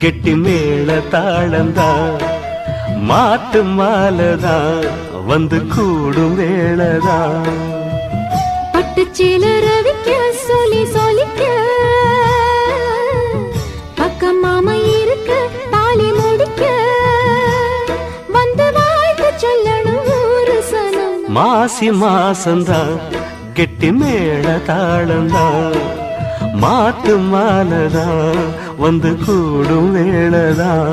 கெட்டி மேள தாளந்தான் மாட்டு மாலதான் வந்து கூடும் வேளதான் பட்டு சேலரவிக்க சொல்லி சொல்லிக்க பக்கம் மாமா இருக்க தாலி முடிக்க வந்து வாழ்த்து சொல்லணும் ஒரு சனம் மாசி மாசந்தான் கெட்டி மேள தாளந்தான் மாட்டு மாலதான் வந்து கூடும் வேளதான்